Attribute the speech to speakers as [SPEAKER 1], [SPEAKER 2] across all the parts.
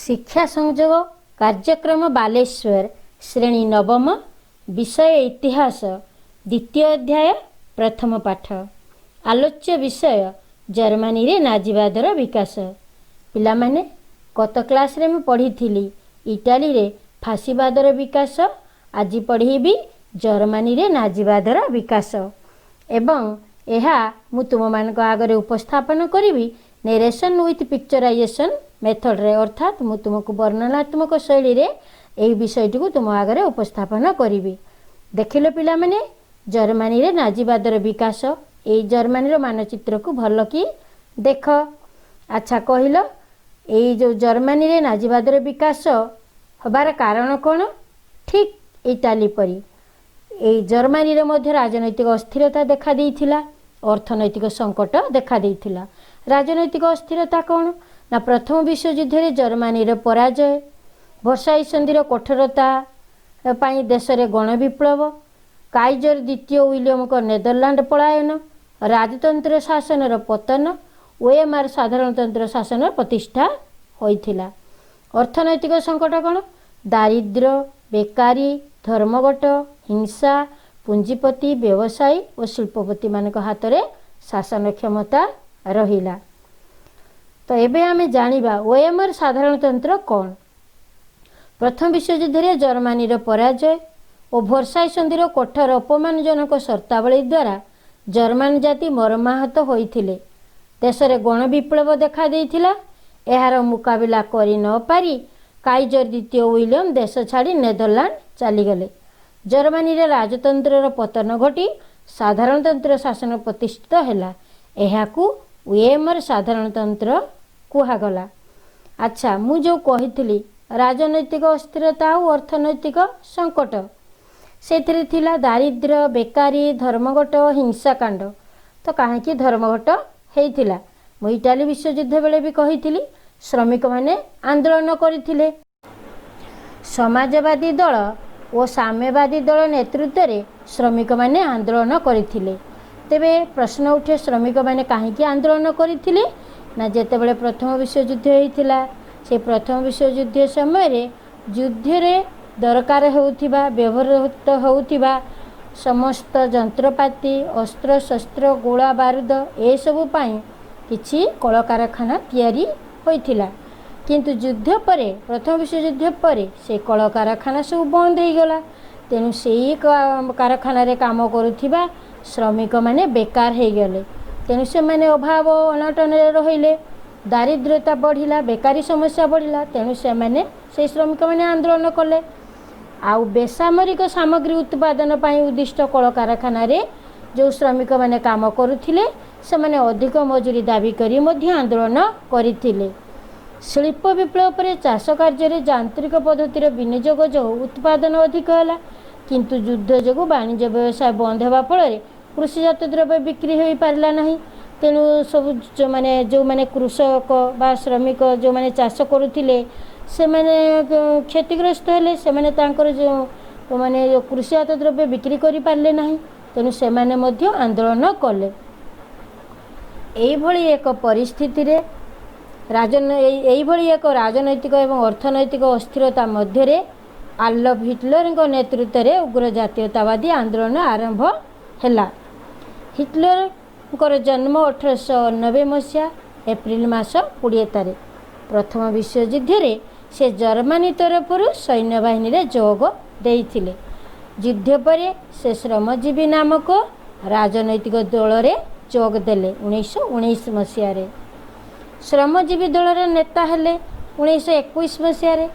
[SPEAKER 1] शिक्षा संयोग कार्यक्रम बालेश्वर श्रेणी नवम विषय इतिहास द्वितीय अध्याय प्रथम पाठ आलोच्य विषय जर्मनी रे नाजीवादर विकास। पिलामाने गत क्लास रे मैं पढ़ी थी इटाली रे फासीवादर विकास। आज पढ़ेबी जर्मनी रे नाजीवादर विकास एवं यह मु तुम मान आगे उपस्थापन करी नेरेशन विथ पिक्चराइजेशन मेथड रे अर्थात मु तुमको वर्णनात्मक शैली रे एही विषयटी को तुम आगे उपस्थापन करी। देखिले पिला माने जर्मनी रे नाजीवादर विकास ए जर्मनी रो मानचित्र को भल कि देख। अच्छा कहल ए जो जर्मनी रे नाजीवादर विकास हबार कारण कौन? ठीक इटाली परी ए जर्मनी रे मध्य राजनैतिक अस्थिरता देखा देइथिला, अर्थनैतिक संकट देखा देइथिला। राजनैतिक अस्थिरता कौन ना प्रथम विश्वयुद्ध रे जर्मनी रे पराजय, वर्साई संधिर कठोरता पाई देश रे गण विप्लव, काइजर द्वितीय विलियम को नेदरलैंड पलायन, राजतंत्र शासन पतन, ओएमआर साधारणतंत्र शासन प्रतिष्ठा होइथिला। अर्थनैतिक संकट कौन? दारिद्र्य, बेकारी, धर्मघट, हिंसा, पुंजीपति व्यवसायी और शिल्पपति मान हाथ में शासन क्षमता रहिला। तो एबे आमे जानिबा ओएमआर साधारणतंत्र कौन। प्रथम विश्वयुद्ध रे जर्मनी रो पराजय और वर्साई संधिर कठोर अपमानजनक शर्तावली द्वारा जर्मन जाति मर्माहत होइथिले। देश रे गण विप्लव देखा देइथिला। एहार मुकाबिला करि न पारी काइजर द्वितीय विलियम देश छाड़ी नेदरलैंड चलीगले। जर्मनी रे राजतंत्र पतन घटी साधारणतंत्र शासन प्रतिष्ठित हैला। एहाकू ओएमआर साधारणतंत्र कुहागला। अच्छा मु जो कहिथिली राजनैतिक अस्थिरता और अर्थनैतिक संकट से थिला दारिद्र्य, बेकारी, धर्मघट, हिंसाकांड। तो कहीं धर्मघट होइथिला मु इटाली विश्वयुद्ध बेले भी कहिथिली श्रमिक माने आंदोलन करथिले। समाजवादी दल और साम्यवादी दल नेतृत्व रे श्रमिक माने आंदोलन करथिले। तेबे प्रश्न उठे श्रमिक माने कहीं आंदोलन करथिले ना जेतेबेले प्रथम विश्वयुद्ध होइथिला से प्रथम विश्वयुद्ध समय रे युद्ध रे दरकार होउथिबा व्यवहृत होउथिबा समस्त जंत्रपाति, अस्त्र शस्त्र, गोला बारूद ए सबु पाई किछि कल कारखाना तैयारी होइथिला। किंतु युद्ध परे प्रथम विश्वयुद्ध परे से कल कारखाना सब बंद हो गला। तेणु सेही कारखाना रे काम करुथिबा श्रमिक माने बेकार हो गले। तेणु से माने अभाव अनटन रहिले, दारिद्र्यता बढ़िला, बेकारी समस्या बढ़िला। तेणु से माने से श्रमिक माने आंदोलन कले। आउ बेसामरिक सामग्री उत्पादन पाई उद्दिष्ट कल कारखाना रे जो श्रमिक माने काम करुथिले से माने अधिक मजूरी दाबी करी मध्य आंदोलन करिथिले। शिल्प विप्लव पर चाष कार्य यांत्रिक पद्धतिर विनियोग जो उत्पादन अधिक है, किंतु युद्ध जो वाणिज्य व्यवसाय बंद होगा फल कृषिजात द्रव्य बिक्री हो पारा ना। तेणु सब जो माने कृषक बा श्रमिक जो माने चाष करुथिले से माने क्षतिग्रस्त हेले। से माने तांकर जो माने कृषिजात द्रव्य बिक्री करि पारले नाही। तेणु से माने मध्य आंदोलन कले। एई भली एक परिस्थिति रे एक राजनैतिक एवं अर्थनैतिक अस्थिरता मध्य आडल्फ हिटलर नेतृत्व रे उग्र जातीयतावादी आंदोलन आरंभ हैला। हिटलर जन्म 1890 मसीहा एप्रिल मास 20 तारिख। प्रथम विश्वयुद्ध रे से जर्मनी तरफ सैन्य बाहिनी रे जोग देइथिले। युद्ध पर से श्रमजीवी नामक राजनैतिक दल रे जोग देले 1919 मसीहा रे। श्रमजीवी दलर नेता हेले 1921 मसीह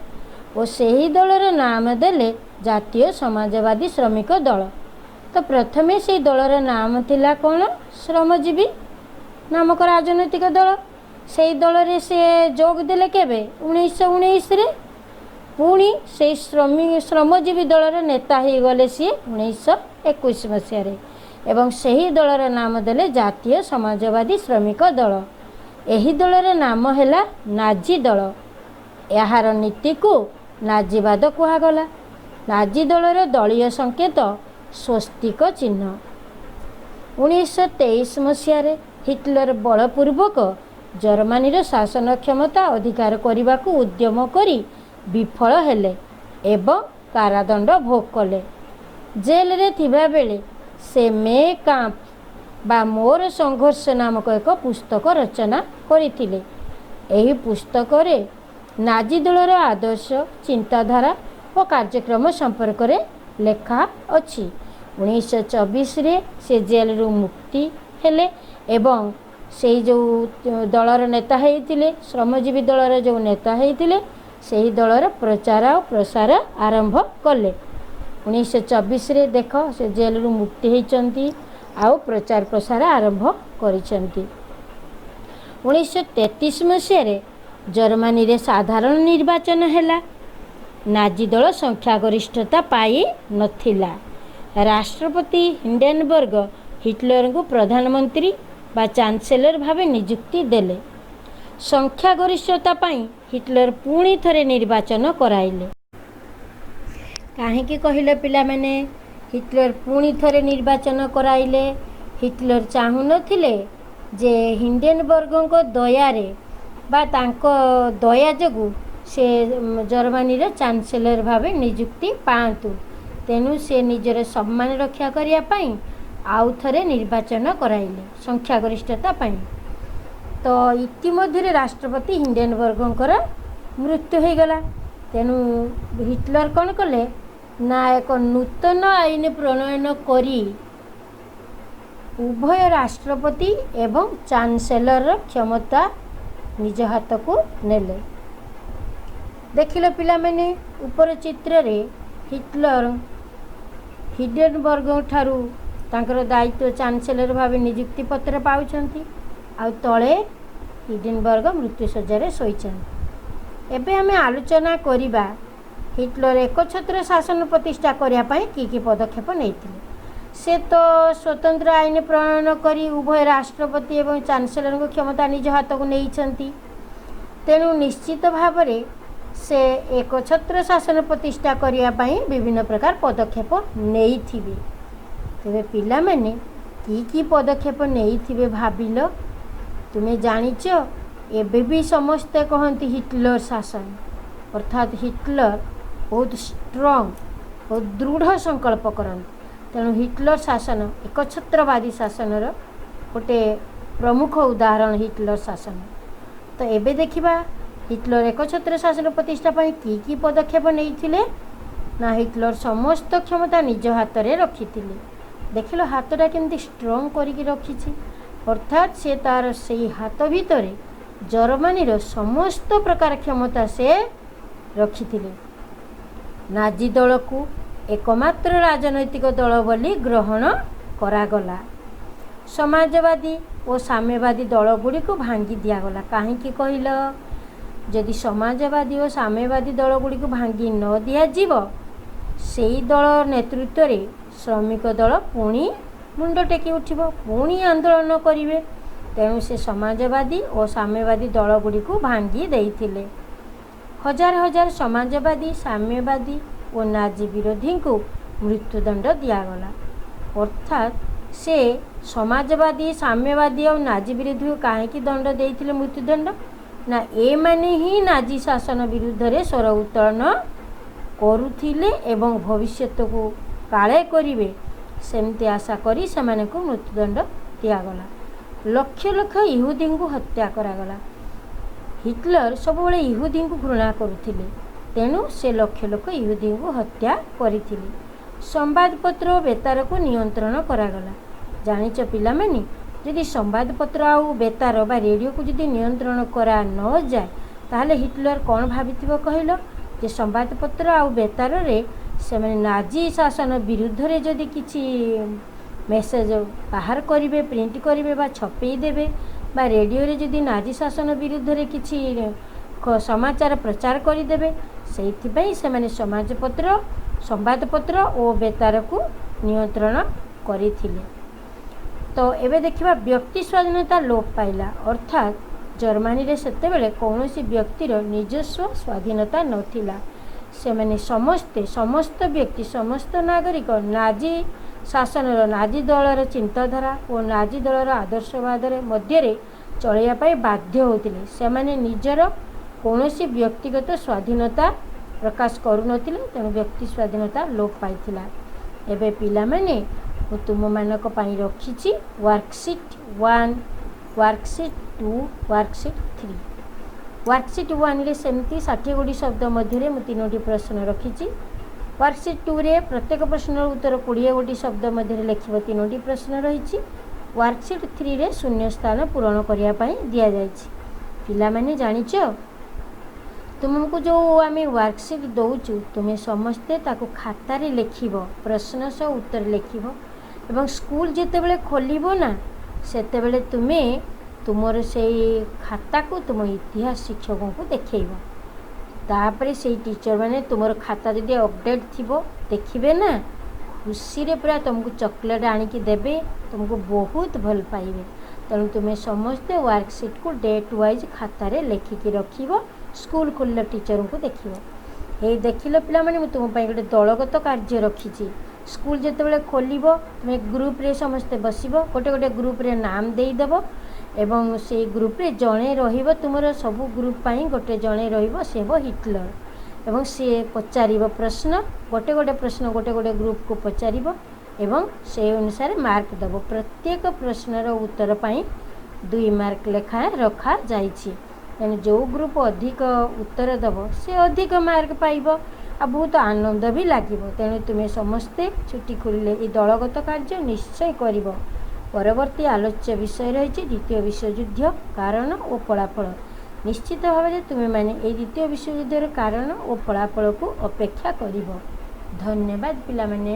[SPEAKER 1] और सही दलर नाम देले जातीय समाजवादी श्रमिक दल। तो प्रथमे से दलर नाम थिला कौन? श्रमजीवी नामक राजनैतिक दल। से दल रे से जोग देले केबे 1919 रे। पुणी से श्रमजीवी दलर नेता हो गले सी 1921 मसीह रे एवं सही दलर नाम देले जातीय समाजवादी श्रमिक दल। एही दलर नाम हैला नाजी दल। यार नीति को नाजीवाद कुहागला। नाजी दलर दलीय संकेत स्वस्तिक चिन्ह। 1923 मसीह हिटलर बलपूर्वक ଜର୍ମାନୀର ଶାସନ କ୍ଷମତା ଅଧିକାର କରିବାକୁ ଉଦ୍ୟମ କରି ବିଫଳ ହେଲେ ଏବଂ କାରାଦଣ୍ଡ ଭୋଗ କଲେ। ଜେଲରେ ଥିବାବେଳେ ସେ ମେ କାମ୍ପ ବା ମୋର ସଂଘର୍ଷ ନାମକ ଏକ ପୁସ୍ତକ ରଚନା କରିଥିଲେ। ଏହି ପୁସ୍ତକରେ ନାଜି ଦଳର ଆଦର୍ଶ, ଚିନ୍ତାଧାରା ଓ କାର୍ଯ୍ୟକ୍ରମ ସମ୍ପର୍କରେ ଲେଖା ଅଛି। 1924ରେ ସେ ଜେଲରୁ ମୁକ୍ତି ହେଲେ ଏବଂ ସେଇ ଯେଉଁ ଦଳର ନେତା ହେଇଥିଲେ, ଶ୍ରମଜୀବୀ ଦଳର ଯେଉଁ ନେତା ହେଇଥିଲେ, ସେହି ଦଳର ପ୍ରଚାର ଓ ପ୍ରସାର ଆରମ୍ଭ କଲେ। 1924ରେ ଦେଖ ସେ ଜେଲରୁ ମୁକ୍ତି ହେଇଛନ୍ତି ଆଉ ପ୍ରଚାର ପ୍ରସାର ଆରମ୍ଭ କରିଛନ୍ତି। 1933 ମସିହାରେ ଜର୍ମାନୀରେ ସାଧାରଣ ନିର୍ବାଚନ ହେଲା। ନାଜି ଦଳ ସଂଖ୍ୟାଗରିଷ୍ଠତା ପାଇ ନଥିଲା। ରାଷ୍ଟ୍ରପତି ହିଣ୍ଡେନବର୍ଗ ହିଟଲରଙ୍କୁ ପ୍ରଧାନମନ୍ତ୍ରୀ ବା ଚାନ୍ସେଲର ଭାବେ ନିଯୁକ୍ତି ଦେଲେ। ସଂଖ୍ୟାଗରିଷ୍ଠତା ପାଇଁ ହିଟଲର ପୁଣି ଥରେ ନିର୍ବାଚନ କରାଇଲେ। କାହିଁକି କହିଲେ ପିଲାମାନେ ହିଟଲର ପୁଣି ଥରେ ନିର୍ବାଚନ କରାଇଲେ? ହିଟଲର ଚାହୁଁନଥିଲେ ଯେ ହିଣ୍ଡେନବର୍ଗଙ୍କ ଦୟାରେ ବା ତାଙ୍କ ଦୟା ଯୋଗୁଁ ସେ ଜର୍ମାନୀର ଚାନ୍ସେଲର ଭାବେ ନିଯୁକ୍ତି ପାଆନ୍ତୁ। ତେଣୁ ସେ ନିଜର ସମ୍ମାନ ରକ୍ଷା କରିବା ପାଇଁ ଆଉ ଥରେ ନିର୍ବାଚନ କରାଇଲେ ସଂଖ୍ୟାଗରିଷ୍ଠତା ପାଇଁ। ତ ଇତିମଧ୍ୟରେ ରାଷ୍ଟ୍ରପତି ହିଣ୍ଡେନବର୍ଗଙ୍କର ମୃତ୍ୟୁ ହୋଇଗଲା। ତେଣୁ ହିଟଲର କ'ଣ କଲେ ନା ଏକ ନୂତନ ଆଇନ ପ୍ରଣୟନ କରି ଉଭୟ ରାଷ୍ଟ୍ରପତି ଏବଂ ଚାନ୍ସେଲରର କ୍ଷମତା ନିଜ ହାତକୁ ନେଲେ। ଦେଖିଲ ପିଲାମାନେ ଉପର ଚିତ୍ରରେ ହିଟଲର ହିଣ୍ଡେନବର୍ଗ ଠାରୁ ତାଙ୍କର ଦାୟିତ୍ୱ ଚାନ୍ସେଲର ଭାବେ ନିଯୁକ୍ତି ପତ୍ର ପାଉଛନ୍ତି ଆଉ ତଳେ ହିଣ୍ଡେନବର୍ଗ ମୃତ୍ୟୁଶଯ୍ୟାରେ ଶୋଇଛନ୍ତି। ଏବେ ଆମେ ଆଲୋଚନା କରିବା ହିଟଲର ଏକଛତ୍ର ଶାସନ ପ୍ରତିଷ୍ଠା କରିବା ପାଇଁ କି ପଦକ୍ଷେପ ନେଇଥିଲେ। ସେ ତ ସ୍ୱତନ୍ତ୍ର ଆଇନ ପ୍ରଣୟନ କରି ଉଭୟ ରାଷ୍ଟ୍ରପତି ଏବଂ ଚାନ୍ସେଲରଙ୍କ କ୍ଷମତା ନିଜ ହାତକୁ ନେଇଛନ୍ତି। ତେଣୁ ନିଶ୍ଚିତ ଭାବରେ ସେ ଏକଛତ୍ର ଶାସନ ପ୍ରତିଷ୍ଠା କରିବା ପାଇଁ ବିଭିନ୍ନ ପ୍ରକାର ପଦକ୍ଷେପ ନେଇଥିବେ। ତେବେ ପିଲାମାନେ କି ପଦକ୍ଷେପ ନେଇଥିବେ ଭାବିଲ? ତୁମେ ଜାଣିଛ ଏବେ ବି ସମସ୍ତେ କହନ୍ତି ହିଟଲର ଶାସନ, ଅର୍ଥାତ୍ ହିଟଲର ବହୁତ ଷ୍ଟ୍ରଙ୍ଗ, ବହୁତ ଦୃଢ଼ ସଂକଳ୍ପ କରନ୍ତି। ତେଣୁ ହିଟଲର ଶାସନ ଏକଛତ୍ରବାଦୀ ଶାସନର ଗୋଟେ ପ୍ରମୁଖ ଉଦାହରଣ ହିଟଲର ଶାସନ। ତ ଏବେ ଦେଖିବା ହିଟଲର ଏକଛତ୍ର ଶାସନ ପ୍ରତିଷ୍ଠା ପାଇଁ କି ପଦକ୍ଷେପ ନେଇଥିଲେ? ନା ହିଟଲର ସମସ୍ତ କ୍ଷମତା ନିଜ ହାତରେ ରଖିଥିଲେ। ଦେଖିଲ ହାତଟା କେମିତି ଷ୍ଟ୍ରଙ୍ଗ କରିକି ରଖିଛି, ଅର୍ଥାତ୍ ସେ ତାର ସେଇ ହାତ ଭିତରେ ଜର୍ମାନୀର ସମସ୍ତ ପ୍ରକାର କ୍ଷମତା ସେ ରଖିଥିଲେ। ନାଜି ଦଳକୁ ଏକମାତ୍ର ରାଜନୈତିକ ଦଳ ବୋଲି ଗ୍ରହଣ କରାଗଲା। ସମାଜବାଦୀ ଓ ସାମ୍ୟବାଦୀ ଦଳଗୁଡ଼ିକୁ ଭାଙ୍ଗି ଦିଆଗଲା। କାହିଁକି କହିଲ? ଯଦି ସମାଜବାଦୀ ଓ ସାମ୍ୟବାଦୀ ଦଳଗୁଡ଼ିକୁ ଭାଙ୍ଗି ନ ଦିଆଯିବ, ସେଇ ଦଳ ନେତୃତ୍ୱରେ ଶ୍ରମିକ ଦଳ ପୁଣି ମୁଣ୍ଡ ଟେକି ଉଠିବ, ପୁଣି ଆନ୍ଦୋଳନ କରିବେ। ତେଣୁ ସେ ସମାଜବାଦୀ ଓ ସାମ୍ୟବାଦୀ ଦଳଗୁଡ଼ିକୁ ଭାଙ୍ଗି ଦେଇଥିଲେ। ହଜାର ହଜାର ସମାଜବାଦୀ, ସାମ୍ୟବାଦୀ ଓ ନାଜି ବିରୋଧୀଙ୍କୁ ମୃତ୍ୟୁଦଣ୍ଡ ଦିଆଗଲା। ଅର୍ଥାତ୍ ସେ ସମାଜବାଦୀ, ସାମ୍ୟବାଦୀ ଆଉ ନାଜି ବିରୋଧୀଙ୍କୁ କାହିଁକି ଦଣ୍ଡ ଦେଇଥିଲେ ମୃତ୍ୟୁଦଣ୍ଡ? ନା ଏମାନେ ହିଁ ନାଜି ଶାସନ ବିରୁଦ୍ଧରେ ସ୍ୱର ଉତ୍ତୋଳନ କରୁଥିଲେ ଏବଂ ଭବିଷ୍ୟତକୁ କାଳେ କରିବେ ସେମିତି ଆଶା କରି ସେମାନଙ୍କୁ ମୃତ୍ୟୁଦଣ୍ଡ ଦିଆଗଲା। ଲକ୍ଷ ଲକ୍ଷ ଇହୁଦୀଙ୍କୁ ହତ୍ୟା କରାଗଲା। ହିଟଲର ସବୁବେଳେ ଇହୁଦୀଙ୍କୁ ଘୃଣା କରୁଥିଲେ, ତେଣୁ ସେ ଲକ୍ଷ ଲକ୍ଷ ଇହୁଦୀଙ୍କୁ ହତ୍ୟା କରିଥିଲେ। ସମ୍ବାଦପତ୍ର ଓ ବେତାରକୁ ନିୟନ୍ତ୍ରଣ କରାଗଲା। ଜାଣିଛ ପିଲାମାନେ, ଯଦି ସମ୍ବାଦପତ୍ର ଆଉ ବେତାର ବା ରେଡ଼ିଓକୁ ଯଦି ନିୟନ୍ତ୍ରଣ କରାନଯାଏ ତାହେଲେ ହିଟଲର କ'ଣ ଭାବିଥିବ କହିଲ? ଯେ ସମ୍ବାଦପତ୍ର ଆଉ ବେତାରରେ ସେମାନେ ନାଜି ଶାସନ ବିରୁଦ୍ଧରେ ଯଦି କିଛି ମେସେଜ ବାହାର କରିବେ, ପ୍ରିଣ୍ଟ କରିବେ ବା ଛପେଇ ଦେବେ, ବା ରେଡ଼ିଓରେ ଯଦି ନାଜି ଶାସନ ବିରୁଦ୍ଧରେ କିଛି ସମାଚାର ପ୍ରଚାର କରିଦେବେ, ସେଇଥିପାଇଁ ସେମାନେ ସମ୍ବାଦପତ୍ର ଓ ବେତାରକୁ ନିୟନ୍ତ୍ରଣ କରିଥିଲେ। ତ ଏବେ ଦେଖିବା ବ୍ୟକ୍ତି ସ୍ୱାଧୀନତା ଲୋପ ପାଇଲା। ଅର୍ଥାତ୍ ଜର୍ମାନୀରେ ସେତେବେଳେ କୌଣସି ବ୍ୟକ୍ତିର ନିଜସ୍ୱ ସ୍ୱାଧୀନତା ନଥିଲା। ସେମାନେ ସମସ୍ତ ବ୍ୟକ୍ତି, ସମସ୍ତ ନାଗରିକ ନାଜି ଶାସନର, ନାଜି ଦଳର ଚିନ୍ତାଧାରା ଓ ନାଜି ଦଳର ଆଦର୍ଶବାଦରେ ମଧ୍ୟରେ ଚଳିବା ପାଇଁ ବାଧ୍ୟ ହେଉଥିଲେ। ସେମାନେ ନିଜର କୌଣସି ବ୍ୟକ୍ତିଗତ ସ୍ୱାଧୀନତା ପ୍ରକାଶ କରୁନଥିଲେ, ତେଣୁ ବ୍ୟକ୍ତି ସ୍ୱାଧୀନତା ଲୋପ ପାଇଥିଲା। ଏବେ ପିଲାମାନେ ମୁଁ ତୁମମାନଙ୍କ ପାଇଁ ରଖିଛି ୱାର୍କସିଟ୍ 1, ୱାର୍କସିଟ୍ 2, ୱାର୍କସିଟ୍ 3। ୱାର୍କସିଟ୍ 1ରେ ସେମିତି 60 ଗୋଟି ଶବ୍ଦ ମଧ୍ୟରେ ମୁଁ 3ଟି ପ୍ରଶ୍ନ ରଖିଛି। ୱାର୍କସିଟ୍ 2ରେ ପ୍ରତ୍ୟେକ ପ୍ରଶ୍ନର ଉତ୍ତର 20 ଗୋଟି ଶବ୍ଦ ମଧ୍ୟରେ ଲେଖିବ 3ଟି ପ୍ରଶ୍ନ ରହିଛି। ୱାର୍କସିଟ୍ 3ରେ ଶୂନ୍ୟ ସ୍ଥାନ ପୂରଣ କରିବା ପାଇଁ ଦିଆଯାଇଛି। ପିଲାମାନେ ଜାଣିଛ, ତୁମକୁ ଯେଉଁ ଆମେ ୱାର୍କସିଟ୍ ଦେଉଛୁ ତୁମେ ସମସ୍ତେ ତାକୁ ଖାତାରେ ଲେଖିବ, ପ୍ରଶ୍ନ ସହ ଉତ୍ତର ଲେଖିବ ଏବଂ ସ୍କୁଲ ଯେତେବେଳେ ଖୋଲିବ ନା ସେତେବେଳେ ତୁମେ ତୁମର ସେଇ ଖାତାକୁ ତୁମ ଇତିହାସ ଶିକ୍ଷକଙ୍କୁ ଦେଖେଇବ। ତାପରେ ସେଇ ଟିଚର ମାନେ ତୁମର ଖାତା ଯଦି ଅପଡ଼େଟ୍ ଥିବ ଦେଖିବେ ନା, ଖୁସିରେ ପୁରା ତୁମକୁ ଚକୋଲେଟ୍ ଆଣିକି ଦେବେ, ତୁମକୁ ବହୁତ ଭଲ ପାଇବେ। ତେଣୁ ତୁମେ ସମସ୍ତେ ୱାର୍କସିଟ୍କୁ ଡେଟ୍ ୱାଇଜ୍ ଖାତାରେ ଲେଖିକି ରଖିବ, ସ୍କୁଲ ଖୋଲିଲେ ଟିଚରଙ୍କୁ ଦେଖିବ। ଏଇ ଦେଖିଲ ପିଲାମାନେ, ମୁଁ ତୁମ ପାଇଁ ଗୋଟେ ଦଳଗତ କାର୍ଯ୍ୟ ରଖିଛି। ସ୍କୁଲ ଯେତେବେଳେ ଖୋଲିବ ତୁମେ ଗ୍ରୁପରେ ସମସ୍ତେ ବସିବ, ଗୋଟେ ଗୋଟେ ଗ୍ରୁପରେ ନାମ ଦେଇଦେବ ଏବଂ ସେଇ ଗ୍ରୁପରେ ଜଣେ ରହିବ, ତୁମର ସବୁ ଗ୍ରୁପ୍ ପାଇଁ ଗୋଟେ ଜଣେ ରହିବ, ସେ ହେବ ହିଟଲର ଏବଂ ସିଏ ପଚାରିବ ପ୍ରଶ୍ନ, ଗୋଟେ ଗୋଟେ ପ୍ରଶ୍ନ ଗୋଟେ ଗୋଟେ ଗ୍ରୁପକୁ ପଚାରିବ ଏବଂ ସେହି ଅନୁସାରେ ମାର୍କ ଦେବ। ପ୍ରତ୍ୟେକ ପ୍ରଶ୍ନର ଉତ୍ତର ପାଇଁ 2 ମାର୍କ ଲେଖାଏଁ ରଖାଯାଇଛି। ତେଣୁ ଯେଉଁ ଗ୍ରୁପ ଅଧିକ ଉତ୍ତର ଦେବ ସେ ଅଧିକ ମାର୍କ ପାଇବ ଆଉ ବହୁତ ଆନନ୍ଦ ବି ଲାଗିବ। ତେଣୁ ତୁମେ ସମସ୍ତେ ଛୁଟି ଖୋଲିଲେ এই ଦଳଗତ କାର୍ଯ୍ୟ ନିଶ୍ଚୟ କରିବ। ପରବର୍ତ୍ତୀ ଆଲୋଚ୍ୟ ବିଷୟ ରହିଛି ଦ୍ୱିତୀୟ ବିଶ୍ୱଯୁଦ୍ଧ କାରଣ ଓ ଫଳାଫଳ। ନିଶ୍ଚିତ ଭାବରେ ତୁମେମାନେ এই ଦ୍ୱିତୀୟ ବିଶ୍ୱଯୁଦ୍ଧର କାରଣ ଓ ଫଳାଫଳକୁ ଅପେକ୍ଷା କରିବ। ଧନ୍ୟବାଦ ପିଲାମାନେ।